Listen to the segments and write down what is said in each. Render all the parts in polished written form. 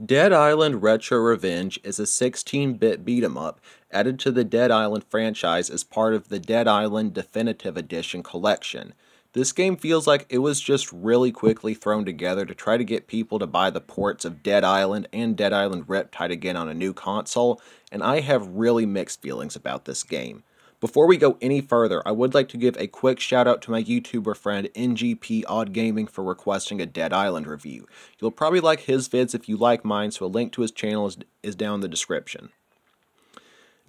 Dead Island Retro Revenge is a 16-bit beat-em-up added to the Dead Island franchise as part of the Dead Island Definitive Edition collection. This game feels like it was just really quickly thrown together to try to get people to buy the ports of Dead Island and Dead Island Riptide again on a new console, and I have really mixed feelings about this game. Before we go any further, I would like to give a quick shout out to my YouTuber friend NGP Odd Gaming for requesting a Dead Island review. You'll probably like his vids if you like mine, so a link to his channel is down in the description.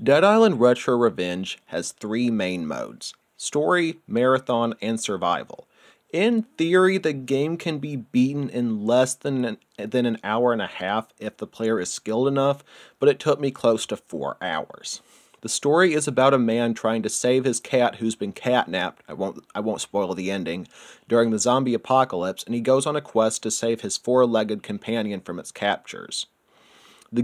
Dead Island Retro Revenge has 3 main modes: Story, Marathon, and Survival. In theory, the game can be beaten in less than an hour and a half if the player is skilled enough, but it took me close to 4 hours. The story is about a man trying to save his cat who's been catnapped, I won't spoil the ending, during the zombie apocalypse, and he goes on a quest to save his 4-legged companion from its captors. The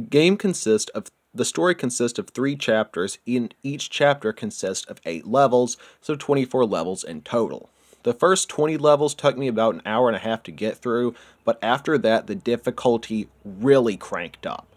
story consists of 3 chapters, and each chapter consists of 8 levels, so 24 levels in total. The first 20 levels took me about an hour and a half to get through, but after that the difficulty really cranked up.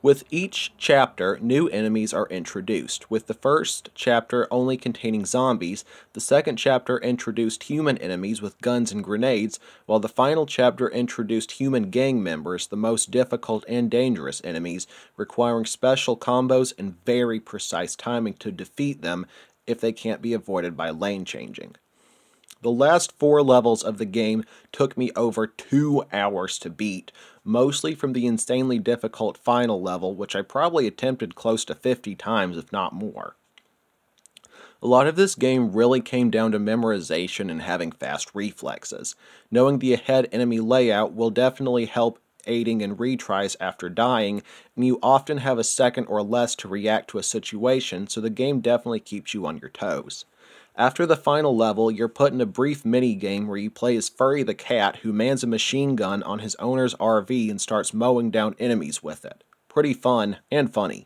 With each chapter, new enemies are introduced, with the first chapter only containing zombies, the second chapter introduced human enemies with guns and grenades, while the final chapter introduced human gang members, the most difficult and dangerous enemies, requiring special combos and very precise timing to defeat them if they can't be avoided by lane changing. The last 4 levels of the game took me over 2 hours to beat, mostly from the insanely difficult final level, which I probably attempted close to 50 times, if not more. A lot of this game really came down to memorization and having fast reflexes. Knowing the ahead enemy layout will definitely help aiding in retries after dying, and you often have a second or less to react to a situation, so the game definitely keeps you on your toes. After the final level, you're put in a brief mini-game where you play as Furry the cat, who mans a machine gun on his owner's RV and starts mowing down enemies with it. Pretty fun and funny.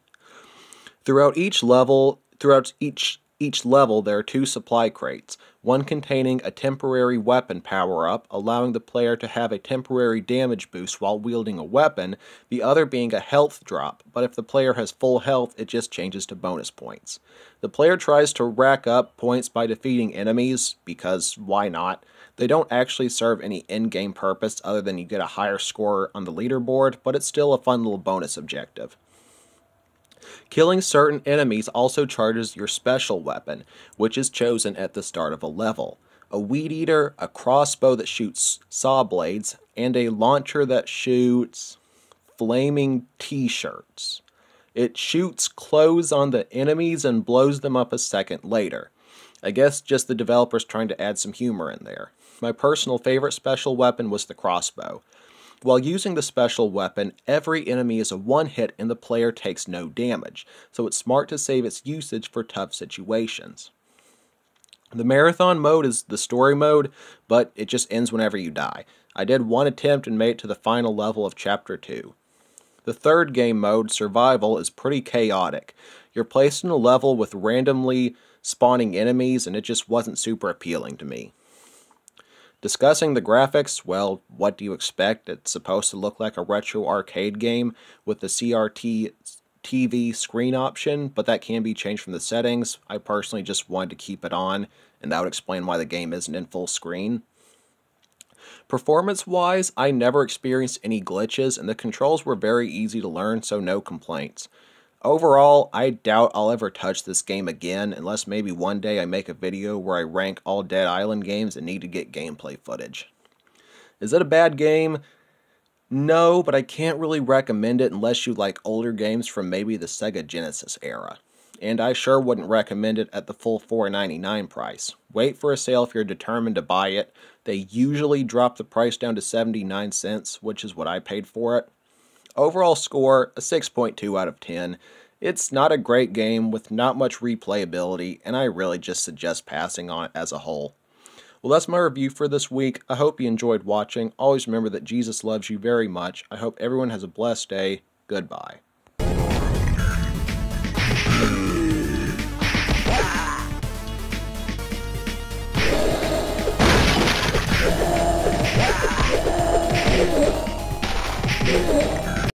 Throughout each level, there are 2 supply crates, one containing a temporary weapon power-up, allowing the player to have a temporary damage boost while wielding a weapon, the other being a health drop, but if the player has full health, it just changes to bonus points. The player tries to rack up points by defeating enemies, because why not? They don't actually serve any in-game purpose other than you get a higher score on the leaderboard, but it's still a fun little bonus objective. Killing certain enemies also charges your special weapon, which is chosen at the start of a level. A weed eater, a crossbow that shoots saw blades, and a launcher that shoots flaming t-shirts. It shoots clothes on the enemies and blows them up a second later. I guess just the developers trying to add some humor in there. My personal favorite special weapon was the crossbow. While using the special weapon, every enemy is a one-hit and the player takes no damage, so it's smart to save its usage for tough situations. The marathon mode is the story mode, but it just ends whenever you die. I did 1 attempt and made it to the final level of Chapter 2. The third game mode, Survival, is pretty chaotic. You're placed in a level with randomly spawning enemies, and it just wasn't super appealing to me. Discussing the graphics, well, what do you expect? It's supposed to look like a retro arcade game with the CRT TV screen option, but that can be changed from the settings. I personally just wanted to keep it on, and that would explain why the game isn't in full screen. Performance-wise, I never experienced any glitches, and the controls were very easy to learn, so no complaints. Overall, I doubt I'll ever touch this game again, unless maybe one day I make a video where I rank all Dead Island games and need to get gameplay footage. Is it a bad game? No, but I can't really recommend it unless you like older games from maybe the Sega Genesis era. And I sure wouldn't recommend it at the full $4.99 price. Wait for a sale if you're determined to buy it. They usually drop the price down to 79 cents, which is what I paid for it. Overall score, a 6.2 out of 10. It's not a great game with not much replayability, and I really just suggest passing on it as a whole. Well, that's my review for this week. I hope you enjoyed watching. Always remember that Jesus loves you very much. I hope everyone has a blessed day. Goodbye.